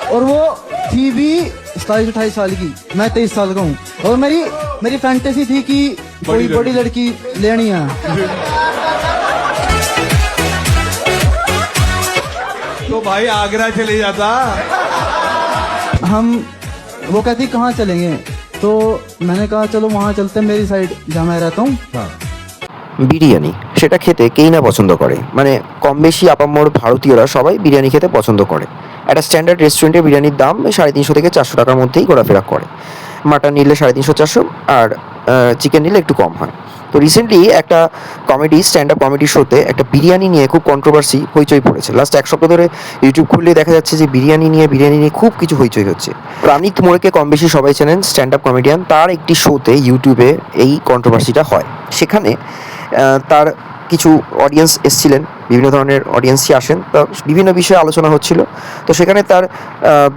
और वो थी भी 27-28 साल की, मैं 23 साल का हूँ। और मेरी फैंटेसी थी कि कोई बड़ी लड़की लेनी है। तो भाई आगरा चले जाता। वो कहती कहाँ चलेंगे, तो मैंने कहा चलो वहाँ चलते हैं, मेरी साइड जहाँ मैं रहता हूँ। বিরিয়ানি সেটা খেতে কেই না পছন্দ করে, মানে কম বেশি আপামর ভারতীয়রা সবাই বিরিয়ানি খেতে পছন্দ করে। একটা স্ট্যান্ডার্ড রেস্টুরেন্টে বিরিয়ানির দাম 350 থেকে 400 টাকার মধ্যেই ঘোরাফেরা করে। মাটন নিলে 350-400, আর চিকেন নিলে একটু কম হয়। তো রিসেন্টলি একটা স্ট্যান্ড আপ কমেডি শোতে একটা বিরিয়ানি নিয়ে খুব কন্ট্রোভার্সি হইচই পড়েছে। লাস্ট এক সপ্তাহ ধরে ইউটিউব খুললে দেখা যাচ্ছে যে বিরিয়ানি নিয়ে খুব কিছু হইচই হচ্ছে। প্রাণিত মোড়েকে কম বেশি সবাই চেনেন, স্ট্যান্ড আপ কমেডিয়ান। তার একটি শোতে ইউটিউবে এই কন্ট্রোভার্সিটা হয়। সেখানে তার কিছু অডিয়েন্স এসেছিলেন, বিভিন্ন ধরনের অডিয়েন্সই আসেন, তো বিভিন্ন বিষয়ে আলোচনা হচ্ছিল। তো সেখানে তার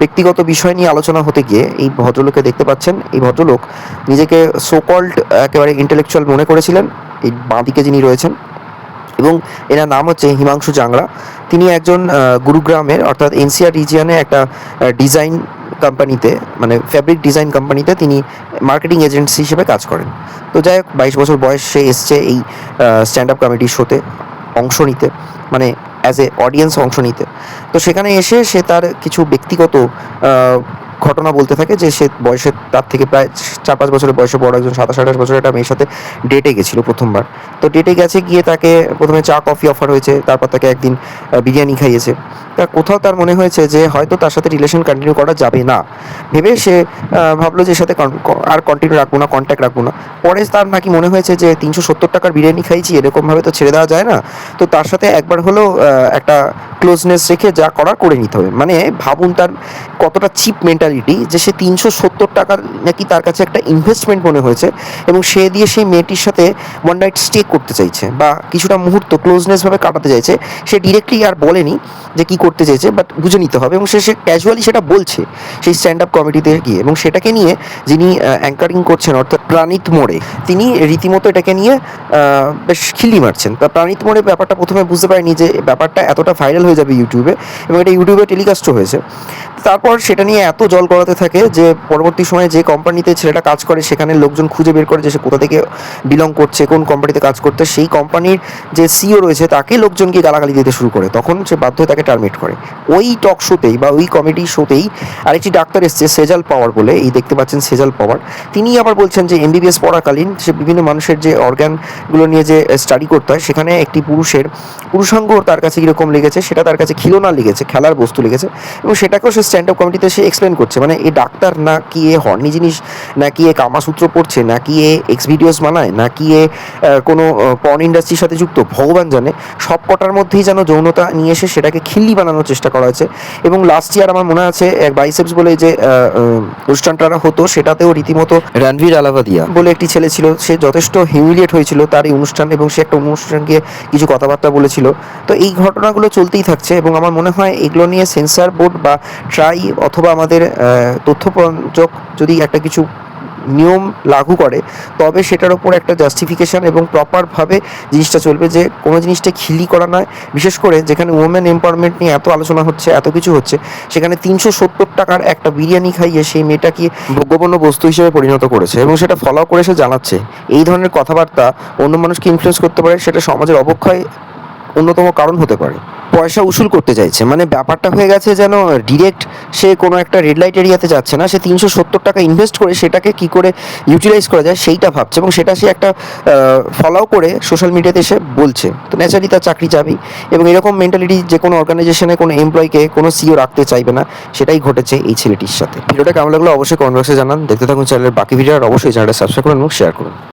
ব্যক্তিগত বিষয় নিয়ে আলোচনা হতে গিয়ে এই ভদ্রলোককে দেখতে পাচ্ছেন। এই ভদ্রলোক নিজেকে সোকল্ড একেবারে ইন্টেলেকচুয়াল মনে করেছিলেন, এই বাঁদিকে যিনি রয়েছেন, এবং এনার নাম হচ্ছে হিমাংশু জাংরা। তিনি একজন গুরুগ্রামের অর্থাৎ এনসিআর রিজিয়নে একটা ডিজাইন কোম্পানিতে, মানে ফ্যাব্রিক ডিজাইন কোম্পানিতে তিনি মার্কেটিং এজেন্সি হিসেবে কাজ করেন। তো যাই হোক, 22 বছর বয়স সে এসছে এই স্ট্যান্ড আপ কমেডি শোতে অংশ নিতে, মানে অ্যাজ এ অডিয়েন্স অংশ নিতে। তো সেখানে এসে সে তার কিছু ব্যক্তিগত ঘটনা বলতে থাকে, যে সে বয়সে তার থেকে প্রায় 4-5 বছরের বয়সে বড় একজন 27-28 বছরের একটা মেয়ের সাথে ডেটে গেছিলো প্রথমবার। তো ডেটে গিয়ে তাকে প্রথমে চা কফি অফার হয়েছে, তারপর তাকে একদিন বিরিয়ানি খাইয়েছে। তা কোথাও তার মনে হয়েছে যে হয়তো তার সাথে রিলেশন কন্টিনিউ করা যাবে না, ভেবে সে ভাবলো যে সাথে আর কন্টিনিউ রাখবো না, কন্ট্যাক্ট রাখবো না। পরে তার নাকি মনে হয়েছে যে 370 টাকার বিরিয়ানি খাইছি, এরকমভাবে তো ছেড়ে দেওয়া যায় না। তো তার সাথে একবার হলেও একটা ক্লোজনেস রেখে যা করার করে নিতে হবে। মানে ভাবুন তার কতটা চিপ মেন্টালিটি, যে সে 370 টাকার নাকি তার কাছে একটা ইনভেস্টমেন্ট মনে হয়েছে, এবং সে দিয়ে সেই মেয়েটির সাথে ওয়ান নাইট স্টে করতে চাইছে বা কিছুটা মুহূর্ত ক্লোজনেসভাবে কাটাতে চাইছে। সে ডিরেক্টলি আর বলেনি যে কী করতে চাইছে, বাট বুঝে নিতে হবে, এবং সে ক্যাজুয়ালি সেটা বলছে সেই স্ট্যান্ড আপ কমেডিতে গিয়ে। এবং সেটাকে নিয়ে যিনি অ্যাঙ্কারিং করছেন অর্থাৎ প্রাণিত মোড়ে, তিনি রীতিমতো এটাকে নিয়ে বেশ খিল্লি মারছেন। তা প্রাণিত মোড়ে ব্যাপারটা প্রথমে বুঝতে পারেনি যে ব্যাপারটা এতটা ভাইরাল হয়ে যাবে ইউটিউবে, এবং এটা ইউটিউবে টেলিকাস্টও হয়েছে। তারপর সেটা নিয়ে এত জল গড়াতে থাকে যে পরবর্তী সময়ে যে কোম্পানিতে ছেলেটা কাজ করে সেখানে লোকজন খুঁজে বের করে যে সে কোথা থেকে বিলং করছে, কোন কোম্পানিতে কাজ করতে। সেই কোম্পানির যে সিইও রয়েছে তাকে লোকজনকে গালাগালি দিতে শুরু করে, তখন সে বাধ্য হয়ে তাকে টার্মিনেট করে। ওই টক শোতেই বা ওই কমেডি শোতেই আরেকটি ডাক্তার এসছে, সেজাল পাওয়ার বলে, এই দেখতে পাচ্ছেন সেজাল পাওয়ার। তিনি আবার বলছেন যে এমবিবিএস পড়াকালীন সে বিভিন্ন মানুষের যে অর্গানগুলো নিয়ে যে স্টাডি করতে হয়, সেখানে একটি পুরুষাঙ্গ তার কাছে কীরকম লেগেছে, সেটা তার কাছে খিলনা লেগেছে, খেলার বস্তু লেগেছে, এবং সেটাকেও সে স্ট্যান্ড আপ কমেডিতে সে এক্সপ্লেন করছে। মানে এই ডাক্তার না কি এ হর্নি জিনিস, নাকি এ কামাসূত্র পড়ছে, নাকি এ এক্স ভিডিওস বানায়, নাকি এ কোনো পর্ন ইন্ডাস্ট্রির সাথে যুক্ত, ভগবান জানে। সব কটার মধ্যেই যেন যৌনতা নিয়ে এসে সেটাকে খিল্লি বানানোর চেষ্টা করা হয়েছে। এবং লাস্ট ইয়ার আমার মনে আছে বাইসেপস বলে যে অনুষ্ঠানটা হতো, সেটাতেও রীতিমতো রণবীর আলাভাদিয়া বলে একটি ছেলে ছিল, সে যথেষ্ট হিউমিলিয়েট হয়েছিল তার এই অনুষ্ঠান, এবং সে একটা অনুষ্ঠান গিয়ে কিছু কথাবার্তা বলেছিল। তো এই ঘটনাগুলো চলতেই থাকছে, এবং আমার মনে হয় এগুলো নিয়ে সেন্সর বোর্ড বা ট্রাই অথবা আমাদের তথ্য প্রযোজক যদি একটা কিছু নিয়ম লাগু করে, তবে সেটার ওপর একটা জাস্টিফিকেশান এবং প্রপারভাবে জিনিসটা চলবে, যে কোনো জিনিসটা খিল্লি করা নয়। বিশেষ করে যেখানে উইমেন এম্পাওয়ারমেন্ট নিয়ে এত আলোচনা হচ্ছে, এত কিছু হচ্ছে, সেখানে 370 টাকার একটা বিরিয়ানি খাইয়ে সেই মেয়েটাকে ভোগ্যপণ্য বস্তু হিসেবে পরিণত করেছে, এবং সেটা ফলো করে সে জানাচ্ছে। এই ধরনের কথাবার্তা অন্য মানুষকে ইনফ্লুয়েন্স করতে পারে, সেটা সমাজের অবক্ষয় অন্যতম কারণ হতে পারে। পয়সা উসুল করতে চাইছে, মানে ব্যাপারটা হয়ে গেছে যেন ডিরেক্ট সে কোনো একটা রেড লাইট এরিয়াতে যাচ্ছে না, সে 370 টাকা ইনভেস্ট করে সেটাকে কী করে ইউটিলাইজ করা যায় সেইটা ভাবছে, এবং সেটা সে একটা ফলো করে সোশ্যাল মিডিয়াতে এসে বলছে। তো ন্যাচারালি তার চাকরি যাবেই, এবং এরকম মেন্টালিটি যে কোনো অর্গানাইজেশনে কোনো এমপ্লয়িকে কোনো সিইও রাখতে চাইবে না, সেটাই ঘটেছে এই ছেলেটির সাথে। ভিডিওটা কেমন লাগলো অবশ্যই কমেন্ট বক্সে জানান। দেখতে থাকুন চ্যানেলের বাকি ভিডিও, আর অবশ্যই চ্যানেলটা সাবস্ক্রাইব করুন এবং শেয়ার করুন।